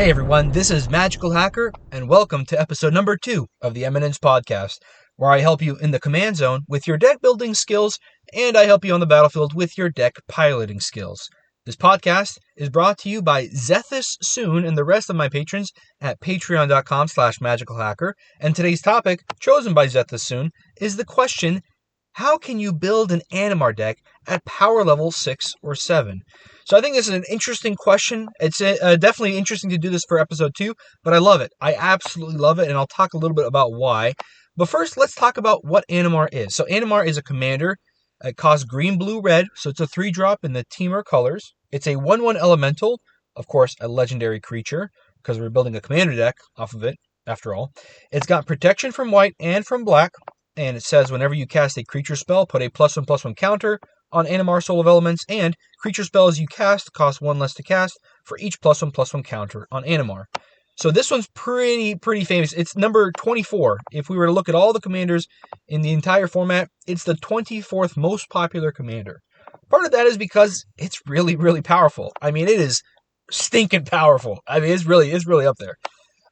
Hey everyone, this is Magical Hacker, and welcome to episode number 2 of the Eminence Podcast, where I help you in the command zone with your deck building skills, and I help you on the battlefield with your deck piloting skills. This podcast is brought to you by Zethus Soon and the rest of my patrons at patreon.com/magicalhacker, and today's topic, chosen by Zethus Soon, is the question, how can you build an Animar deck at power level 6 or 7? So I think this is an interesting question. It's definitely interesting to do this for episode 2, but I love it. I absolutely love it, and I'll talk a little bit about why. But first, let's talk about what Animar is. So Animar is a commander. It costs green, blue, red, so it's a 3-drop in the Temur colors. It's a 1/1 elemental, of course, a legendary creature, because we're building a commander deck off of it, after all. It's got protection from white and from black, and it says whenever you cast a creature spell, put a +1/+1 counter on Animar Soul of Elements, and creature spells you cast cost 1 less to cast for each +1/+1 counter on Animar. So this one's pretty famous. It's number 24. If we were to look at all the commanders in the entire format, it's the 24th most popular commander. Part of that is because it's really powerful. I mean, it is stinking powerful. I mean, it's really up there.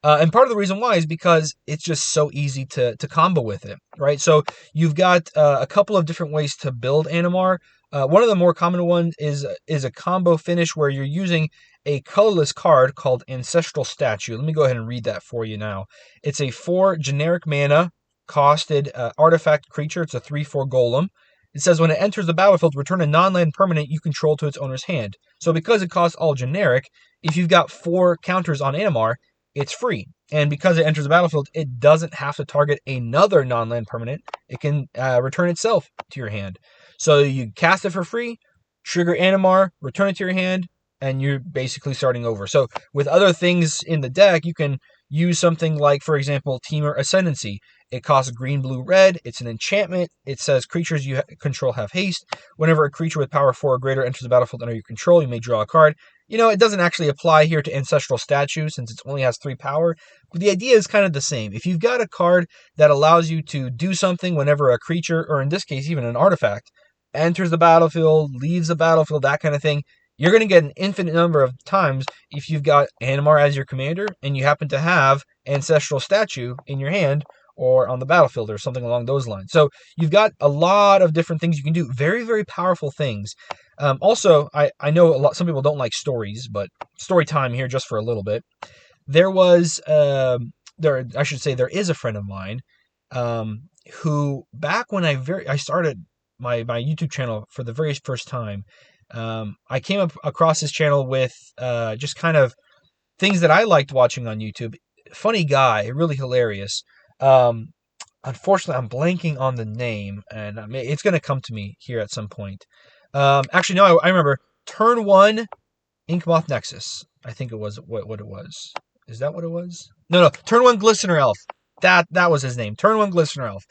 And part of the reason why is because it's just so easy to combo with it, right? So you've got a couple of different ways to build Animar. One of the more common ones is a combo finish where you're using a colorless card called Ancestral Statue. Let me go ahead and read that for you now. It's a 4 generic mana costed artifact creature. It's a 3/4 golem. It says when it enters the battlefield, return a non-land permanent you control to its owner's hand. So because it costs all generic, if you've got 4 counters on Animar, it's free. And because it enters the battlefield, it doesn't have to target another non-land permanent. It can return itself to your hand. So you cast it for free, trigger Animar, return it to your hand, and you're basically starting over. So with other things in the deck, you can use something like, for example, Temur Ascendancy. It costs green, blue, red. It's an enchantment. It says creatures you control have haste. Whenever a creature with power 4 or greater enters the battlefield under your control, you may draw a card. You know, it doesn't actually apply here to Ancestral Statue since it only has 3 power, but the idea is kind of the same. If you've got a card that allows you to do something whenever a creature, or in this case, even an artifact, enters the battlefield, leaves the battlefield, that kind of thing, you're going to get an infinite number of times if you've got Animar as your commander and you happen to have Ancestral Statue in your hand or on the battlefield or something along those lines. So you've got a lot of different things you can do. Very powerful things. Also, I know some people don't like stories, but story time here just for a little bit. There was, there is a friend of mine who, back when I started my YouTube channel for the very first time, I came across his channel with just kind of things that I liked watching on YouTube. Funny guy, really hilarious. Unfortunately, I'm blanking on the name, and it's going to come to me here at some point. Actually, no, I remember. Turn 1 Inkmoth Nexus. I think it was what it was. Is that what it was? No. Turn 1 Glistener Elf. That was his name. Turn 1 Glistener Elf.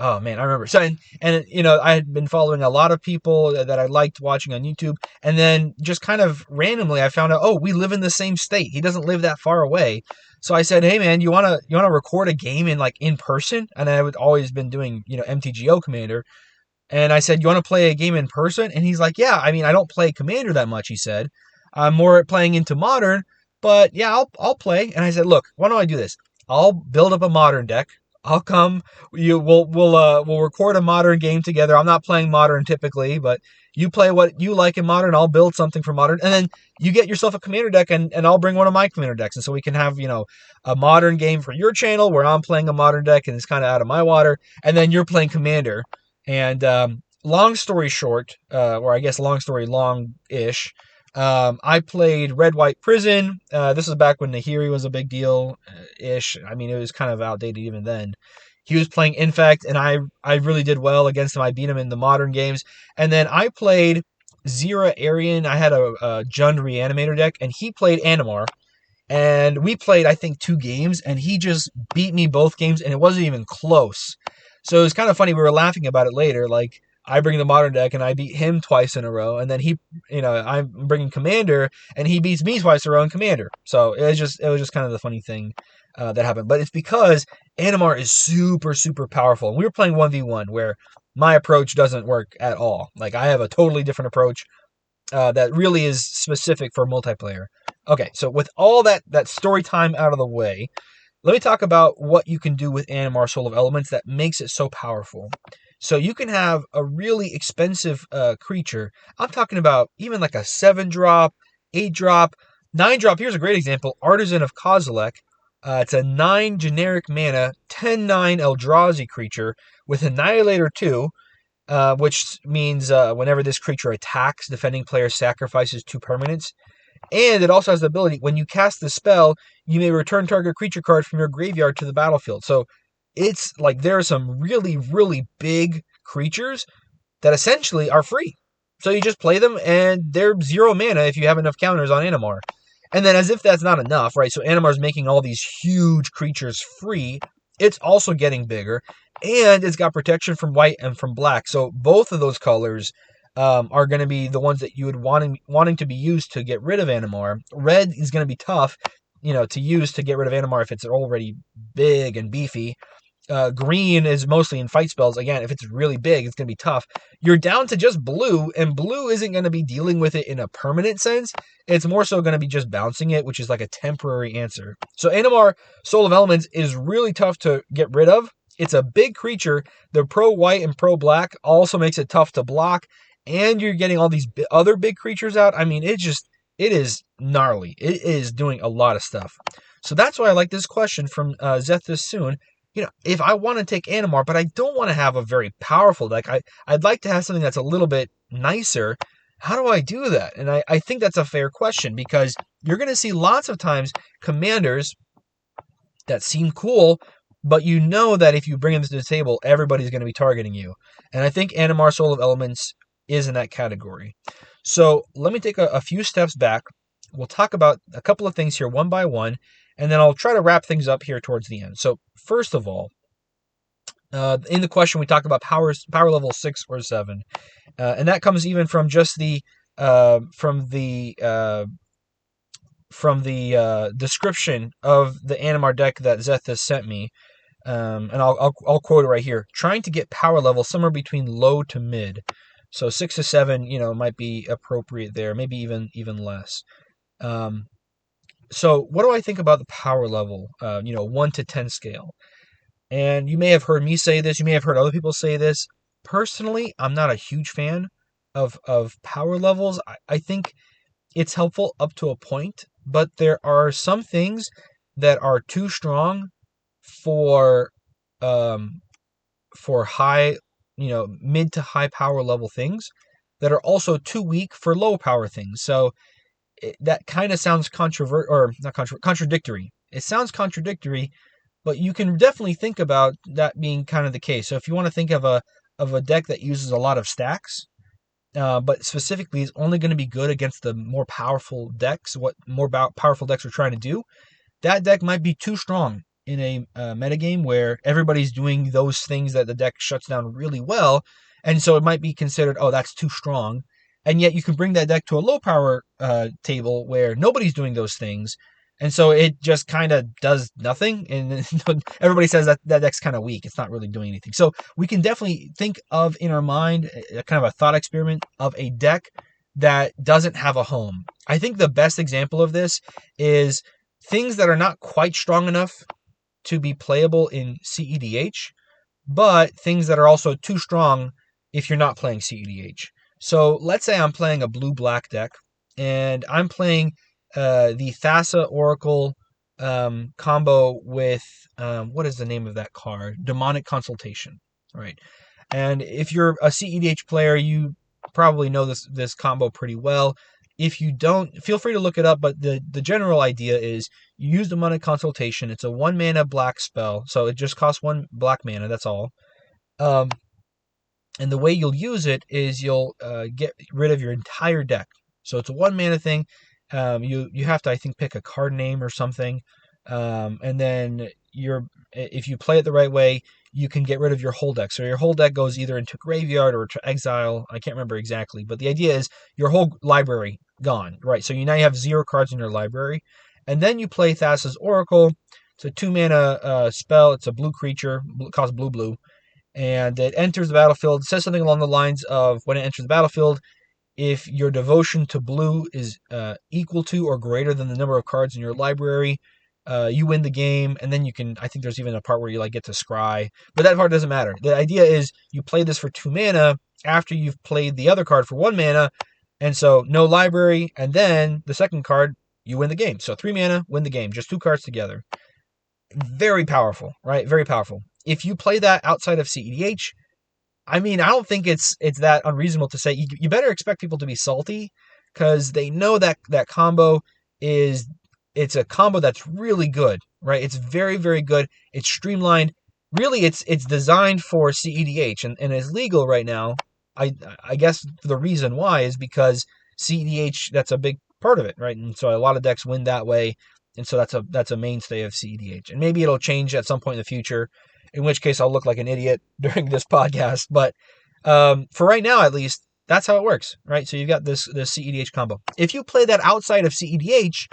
Oh man, I remember. So, and you know, I had been following a lot of people that I liked watching on YouTube, and then just kind of randomly, I found out, oh, we live in the same state. He doesn't live that far away. So I said, hey man, you wanna record a game in person? And I would always been doing, MTGO Commander. And I said, you want to play a game in person? And he's like, yeah, I mean, I don't play Commander that much, he said. I'm more playing into Modern, but yeah, I'll play. And I said, look, why don't I do this? I'll build up a Modern deck. I'll come. We'll record a Modern game together. I'm not playing Modern typically, but you play what you like in Modern. I'll build something for Modern, and then you get yourself a Commander deck, and I'll bring one of my Commander decks, and so we can have a Modern game for your channel where I'm playing a Modern deck and it's kind of out of my water, and then you're playing Commander. And long story short, or I guess long story long-ish. I played Red White Prison. This is back when Nahiri was a big deal-ish. I mean, it was kind of outdated even then. He was playing Infect, and I really did well against him. I beat him in the Modern games. And then I played Zera Arian. I had a Jund Reanimator deck, and he played Animar. And we played, I think, 2 games, and he just beat me both games, and it wasn't even close. So it was kind of funny. We were laughing about it later, like, I bring the Modern deck and I beat him twice in a row, and then I'm bringing Commander and he beats me twice in a row in Commander. So it was just kind of the funny thing that happened. But it's because Animar is super powerful. And we were playing 1v1 where my approach doesn't work at all. Like, I have a totally different approach that really is specific for multiplayer. Okay, so with all that story time out of the way, let me talk about what you can do with Animar Soul of Elements that makes it so powerful. So you can have a really expensive creature. I'm talking about even like a 7-drop, 8-drop, 9-drop. Here's a great example, Artisan of Kozilek. It's a 9 generic mana, 10/9 Eldrazi creature with Annihilator 2, which means whenever this creature attacks, defending player sacrifices 2 permanents. And it also has the ability, when you cast the spell, you may return target creature card from your graveyard to the battlefield. So it's like there are some really, really big creatures that essentially are free. So you just play them and they're 0 mana if you have enough counters on Animar. And then as if that's not enough, right? So Animar's making all these huge creatures free. It's also getting bigger. And it's got protection from white and from black. So both of those colors are going to be the ones that you would wanting to be used to get rid of Animar. Red is going to be tough, to use to get rid of Animar if it's already big and beefy. Green is mostly in fight spells. Again, if it's really big, it's going to be tough. You're down to just blue, and blue isn't going to be dealing with it in a permanent sense. It's more so going to be just bouncing it, which is like a temporary answer. So Animar, Soul of Elements, is really tough to get rid of. It's a big creature. The pro-white and pro-black also makes it tough to block, and you're getting all these other big creatures out. I mean, it is gnarly. It is doing a lot of stuff. So that's why I like this question from Zethus Soon. If I want to take Animar, but I don't want to have a very powerful deck, I'd like to have something that's a little bit nicer. How do I do that? And I think that's a fair question, because you're going to see lots of times commanders that seem cool, but you know that if you bring them to the table, everybody's going to be targeting you. And I think Animar Soul of Elements is in that category. So let me take a few steps back. We'll talk about a couple of things here one by one, and then I'll try to wrap things up here towards the end. So first of all, in the question we talked about power level 6 or 7, and that comes even from just the description of the Animar deck that Zethus sent me. And I'll quote it right here. Trying to get power level somewhere between low to mid. So 6 to 7, might be appropriate there. Maybe even less. So what do I think about the power level? 1 to 10 scale. And you may have heard me say this. You may have heard other people say this. Personally, I'm not a huge fan of power levels. I think it's helpful up to a point, but there are some things that are too strong for high, mid to high power level things that are also too weak for low power things. So that kind of sounds contradictory. It sounds contradictory, but you can definitely think about that being kind of the case. So if you want to think of a deck that uses a lot of stacks, but specifically is only going to be good against the more powerful decks, what more powerful decks are trying to do, that deck might be too strong in a metagame where everybody's doing those things that the deck shuts down really well, and so it might be considered, oh, that's too strong. And yet you can bring that deck to a low power table where nobody's doing those things, and so it just kind of does nothing, and everybody says that deck's kind of weak. It's not really doing anything. So we can definitely think of in our mind a kind of a thought experiment of a deck that doesn't have a home. I think the best example of this is things that are not quite strong enough to be playable in CEDH, but things that are also too strong if you're not playing CEDH. So let's say I'm playing a blue-black deck, and I'm playing the Thassa Oracle combo with, what is the name of that card? Demonic Consultation, right? And if you're a CEDH player, you probably know this combo pretty well. If you don't, feel free to look it up, but the general idea is you use Demonic Consultation. It's a 1 mana black spell, so it just costs 1 black mana, that's all. And the way you'll use it is you'll get rid of your entire deck. So it's a 1 mana thing. You have to, I think, pick a card name or something. And then if you play it the right way, you can get rid of your whole deck. So your whole deck goes either into graveyard or to exile. I can't remember exactly, but the idea is your whole library gone, right? So now you have 0 cards in your library, and then you play Thassa's Oracle. It's a 2 mana spell. It's a blue creature, costs blue, and it enters the battlefield. It says something along the lines of, when it enters the battlefield, if your devotion to blue is equal to or greater than the number of cards in your library, you win the game. And then you can, I think there's even a part where you like get to scry, but that part doesn't matter. The idea is you play this for 2 mana after you've played the other card for 1 mana. And so no library. And then the second card, you win the game. So 3 mana, win the game. Just 2 cards together. Very powerful, right? Very powerful. If you play that outside of CEDH, I mean, I don't think it's that unreasonable to say you better expect people to be salty, because they know that combo it's a combo that's really good, right? It's very, very good. It's streamlined. Really, it's designed for CEDH and is legal right now. I guess the reason why is because CEDH, that's a big part of it, right? And so a lot of decks win that way. And so that's a mainstay of CEDH. And maybe it'll change at some point in the future, in which case I'll look like an idiot during this podcast. But for right now, at least, that's how it works, right? So you've got this CEDH combo. If you play that outside of CEDH,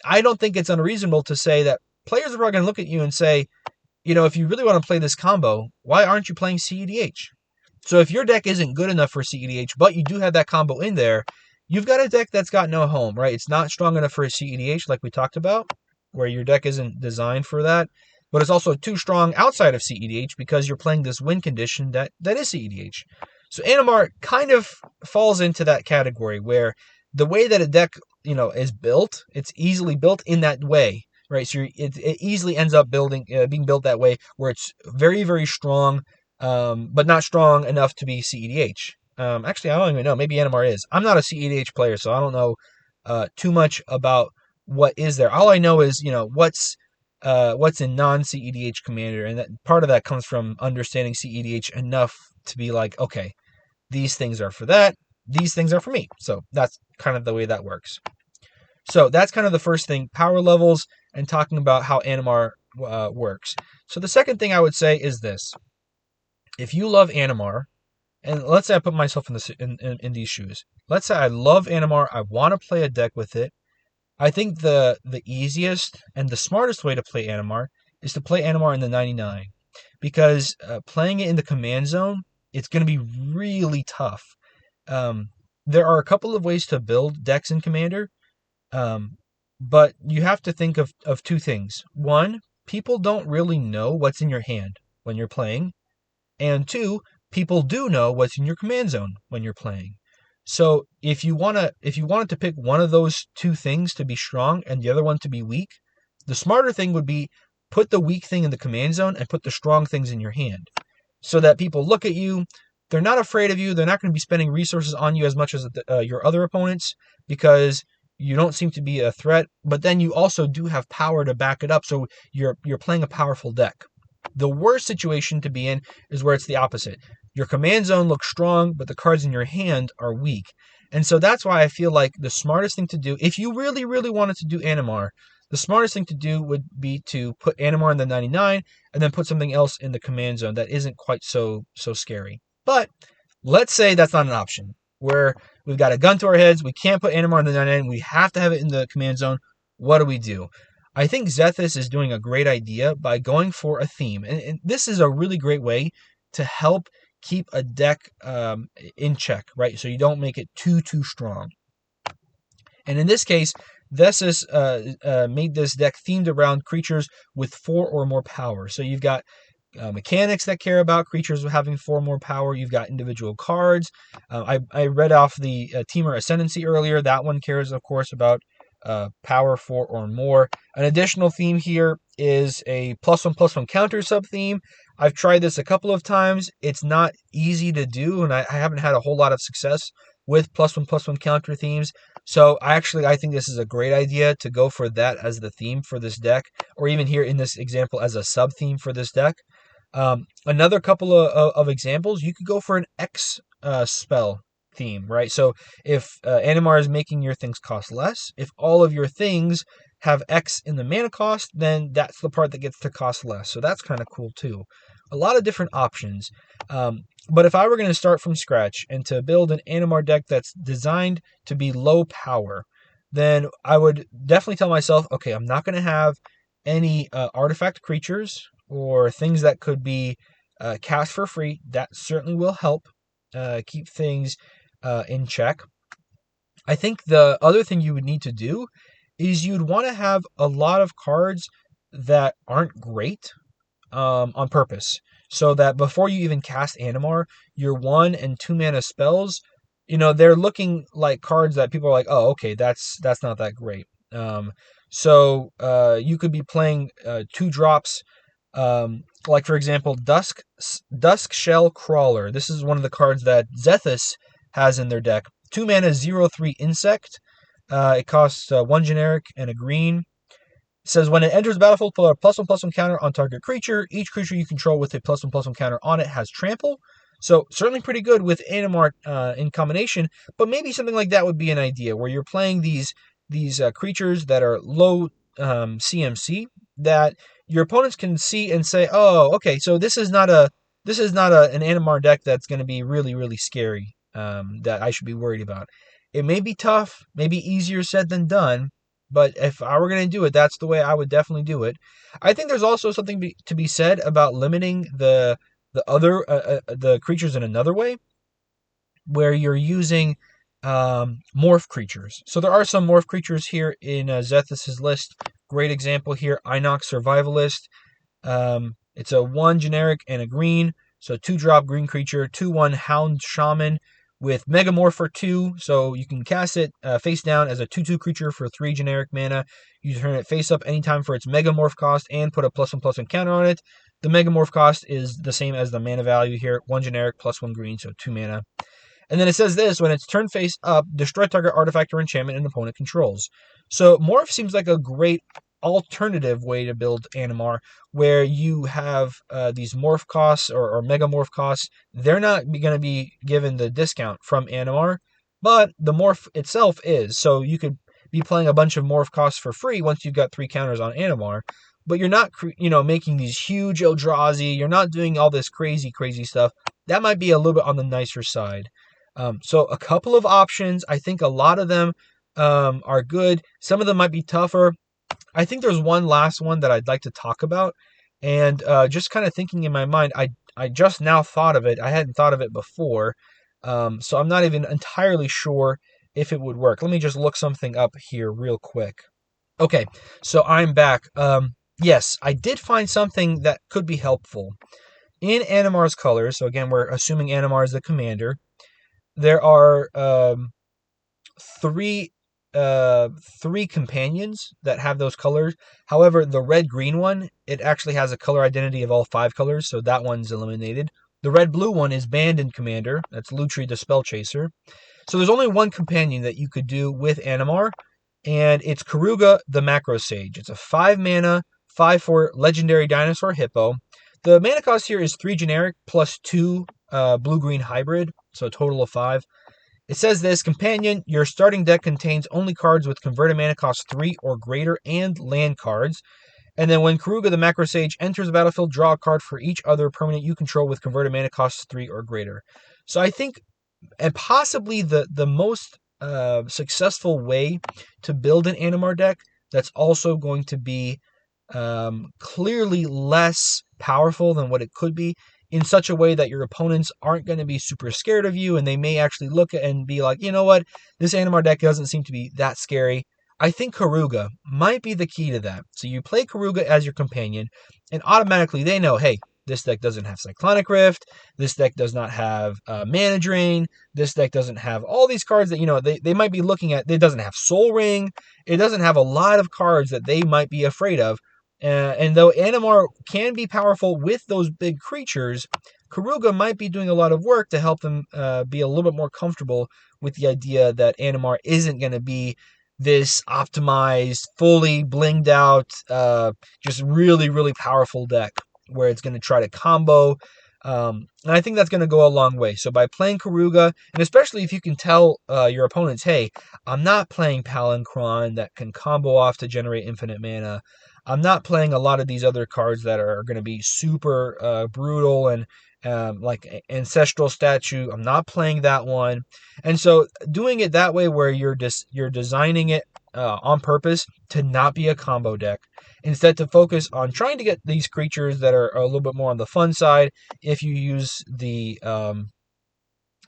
I don't think it's unreasonable to say that players are probably going to look at you and say, if you really want to play this combo, why aren't you playing CEDH? So if your deck isn't good enough for CEDH, but you do have that combo in there, you've got a deck that's got no home, right? It's not strong enough for a CEDH, like we talked about, where your deck isn't designed for that. But it's also too strong outside of CEDH because you're playing this win condition that is CEDH. So Animar kind of falls into that category where the way that a deck, is built, it's easily built in that way, right? So it easily ends up being built that way, where it's very, very strong, but not strong enough to be CEDH. Actually, I don't even know. Maybe Animar is. I'm not a CEDH player, so I don't know too much about what is there. All I know is, what's in non-CEDH Commander, and that part of that comes from understanding CEDH enough to be like, okay, these things are for that, these things are for me. So that's kind of the way that works. So that's kind of the first thing, power levels, and talking about how Animar works. So the second thing I would say is this. If you love Animar, and let's say I put myself in these shoes. Let's say I love Animar, I want to play a deck with it. I think the easiest and the smartest way to play Animar is to play Animar in the 99, because playing it in the command zone, it's going to be really tough. There are a couple of ways to build decks in Commander, but you have to think of 2 things. One, people don't really know what's in your hand when you're playing, and 2, people do know what's in your command zone when you're playing. So if you wanted to pick one of those 2 things to be strong and the other one to be weak, the smarter thing would be put the weak thing in the command zone and put the strong things in your hand, so that people look at you, they're not afraid of you, they're not going to be spending resources on you as much as your other opponents, because you don't seem to be a threat, but then you also do have power to back it up, so you're playing a powerful deck. The worst situation to be in is where it's the opposite. Your command zone looks strong, but the cards in your hand are weak. And so that's why I feel like the smartest thing to do, if you really, really wanted to do Animar, the smartest thing to do would be to put Animar in the 99 and then put something else in the command zone that isn't quite so scary. But let's say that's not an option, where we've got a gun to our heads, we can't put Animar in the 99, we have to have it in the command zone. What do? I think Zethus is doing a great idea by going for a theme. And this is a really great way to help keep a deck in check, right? So you don't make it too strong. And in this case, Zethus made this deck themed around creatures with 4 or more power. So you've got mechanics that care about creatures having 4 more power. You've got individual cards. I read off the Temur Ascendancy earlier. That one cares, of course, about power 4 or more. An additional theme here is a +1/+1 counter sub-theme. I've tried this a couple of times. It's not easy to do, and I haven't had a whole lot of success with +1/+1 counter themes. So I think this is a great idea to go for that as the theme for this deck, or even here in this example as a sub-theme for this deck. Another couple of examples, you could go for an X spell theme, right? So if Animar is making your things cost less, if all of your things have X in the mana cost, then that's the part that gets to cost less. So that's kind of cool too. A lot of different options. But if I were going to start from scratch and to build an Animar deck that's designed to be low power, then I would definitely tell myself, okay, I'm not going to have any artifact creatures or things that could be cast for free. That certainly will help keep things in check. I think the other thing you would need to do is you'd want to have a lot of cards that aren't great on purpose, so that before you even cast Animar, your 1 and 2 mana spells, they're looking like cards that people are like, oh, okay, that's not that great. So you could be playing 2 drops, like for example, Dusk Shell Crawler. This is one of the cards that Zethus has in their deck. 2 mana, 0/3 insect. It costs 1 generic and a green. It says when it enters the battlefield, put a +1/+1 counter on target creature. Each creature you control with a +1/+1 counter on it has trample. So certainly pretty good with Animar in combination, but maybe something like that would be an idea where you're playing these creatures that are low CMC that your opponents can see and say, oh, okay, so this is not an Animar deck that's going to be really really scary, that I should be worried about. It may be tough, maybe easier said than done, but if I were going to do it, that's the way I would definitely do it. I think there's also something to be said about limiting the creatures in another way, where you're using morph creatures. So there are some morph creatures here in Zethus' list. Great example here, Inox Survivalist. It's a 1 generic and a green, so 2-drop green creature, 2/1 Hound Shaman with Megamorph for 2, so you can cast it face down as a 2/2 creature for 3 generic mana. You turn it face up anytime for its Megamorph cost and put a +1/+1 counter on it. The Megamorph cost is the same as the mana value here, 1 generic +1 green, so 2 mana. And then it says this, when it's turned face up, destroy target artifact or enchantment an opponent controls. So Morph seems like a great alternative way to build Animar, where you have these morph costs or mega morph costs. They're not going to be given the discount from Animar, but the morph itself is. So you could be playing a bunch of morph costs for free once you've got 3 counters on Animar, but you're not making these huge Eldrazi. You're not doing all this crazy stuff. That might be a little bit on the nicer side. So a couple of options. I think a lot of them are good. Some of them might be tougher. I think there's one last one that I'd like to talk about. And just kind of thinking in my mind, I just now thought of it. I hadn't thought of it before. So I'm not even entirely sure if it would work. Let me just look something up here real quick. Okay, so I'm back. Yes, I did find something that could be helpful. In Animar's colors, so again, we're assuming Animar is the commander, there are three companions that have those colors. However, the red-green one, it actually has a color identity of all 5 colors, so that one's eliminated. The red-blue one is banned in Commander. That's Lutri the Spell Chaser. So there's only one companion that you could do with Animar, and it's Karuga the Macro Sage. It's a 5 mana, 5/4 legendary dinosaur hippo. The mana cost here is 3 generic plus 2 blue-green hybrid, so a total of 5. It says this, companion, your starting deck contains only cards with converted mana cost 3 or greater and land cards. And then when Karuga the Macro Sage enters the battlefield, draw a card for each other permanent you control with converted mana costs 3 or greater. So I think, and possibly the most successful way to build an Animar deck that's also going to be clearly less powerful than what it could be, in such a way that your opponents aren't going to be super scared of you, and they may actually look at and be like, you know what, this Animar deck doesn't seem to be that scary. I think Karuga might be the key to that. So you play Karuga as your companion, and automatically they know, hey, this deck doesn't have Cyclonic Rift, this deck does not have Mana Drain, this deck doesn't have all these cards that, they might be looking at. It doesn't have Soul Ring, it doesn't have a lot of cards that they might be afraid of. And though Animar can be powerful with those big creatures, Karuga might be doing a lot of work to help them be a little bit more comfortable with the idea that Animar isn't going to be this optimized, fully blinged out, just really, really powerful deck where it's going to try to combo. And I think that's going to go a long way. So by playing Karuga, and especially if you can tell your opponents, hey, I'm not playing Palinchron that can combo off to generate infinite mana. I'm not playing a lot of these other cards that are going to be super brutal and like Ancestral Statue. I'm not playing that one. And so doing it that way, where you're designing it on purpose to not be a combo deck, instead to focus on trying to get these creatures that are a little bit more on the fun side. If you use the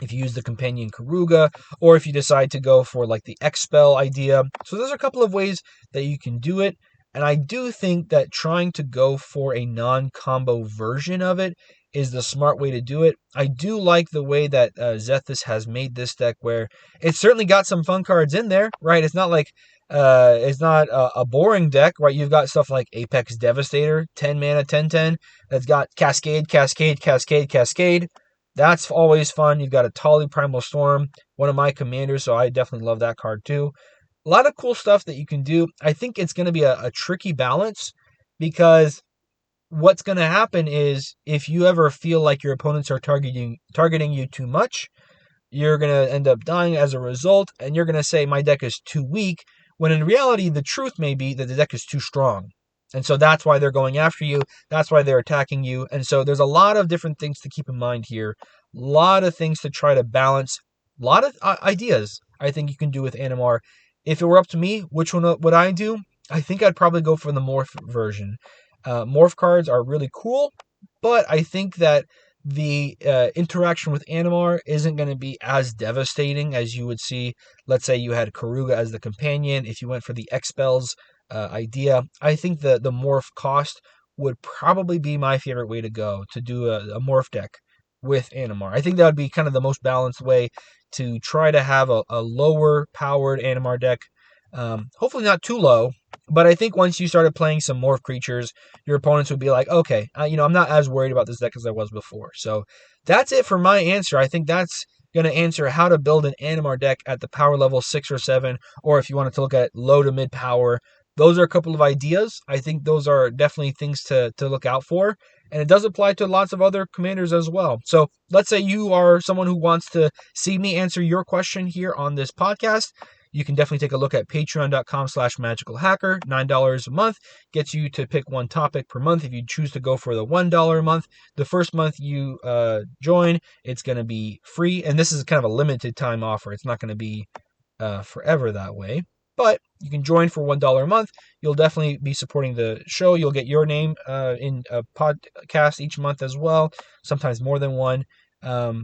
if you use the companion Karuga, or if you decide to go for like the Expel idea. So there's a couple of ways that you can do it. And I do think that trying to go for a non-combo version of it is the smart way to do it. I do like the way that Zethus has made this deck, where it's certainly got some fun cards in there, right? It's not like it's not a boring deck, right? You've got stuff like Apex Devastator, 10 mana, 10/10, that's got Cascade, Cascade, Cascade, Cascade. That's always fun. You've got a Tali Primal Storm, one of my commanders, so I definitely love that card too. A lot of cool stuff that you can do. I think it's going to be a tricky balance, because what's going to happen is if you ever feel like your opponents are targeting you too much, you're going to end up dying as a result, and you're going to say, my deck is too weak, when in reality, the truth may be that the deck is too strong. And so that's why they're going after you. That's why they're attacking you. And so there's a lot of different things to keep in mind here. A lot of things to try to balance. A lot of ideas I think you can do with Animar. If it were up to me, which one would I do? I think I'd probably go for the Morph version. Morph cards are really cool, but I think that the interaction with Animar isn't going to be as devastating as you would see. Let's say you had Karuga as the companion. If you went for the Expels idea, I think the morph cost would probably be my favorite way to go, to do a morph deck with Animar. I think that would be kind of the most balanced way to try to have a lower powered Animar deck. Hopefully not too low, but I think once you started playing some morph creatures, your opponents would be like, okay, I'm not as worried about this deck as I was before. So that's it for my answer. I think that's going to answer how to build an Animar deck at the power level 6 or 7, or if you wanted to look at low to mid power. Those are a couple of ideas. I think those are definitely things to look out for. And it does apply to lots of other commanders as well. So let's say you are someone who wants to see me answer your question here on this podcast. You can definitely take a look at patreon.com/magicalhacker. $9 a month gets you to pick one topic per month. If you choose to go for the $1 a month, the first month you join, it's going to be free. And this is kind of a limited time offer. It's not going to be forever that way. But you can join for $1 a month. You'll definitely be supporting the show. You'll get your name in a podcast each month as well, sometimes more than one. That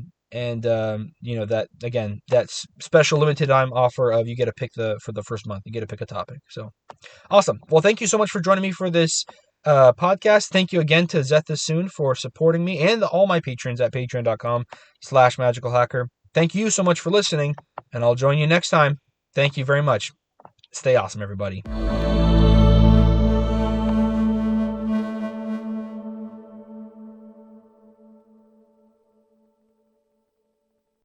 again, that's special limited time offer of you get to pick for the first month. You get to pick a topic. So awesome. Well, thank you so much for joining me for this podcast. Thank you again to Zethus for supporting me, and all my patrons at patreon.com/magicalhacker. Thank you so much for listening, and I'll join you next time. Thank you very much. Stay awesome, everybody.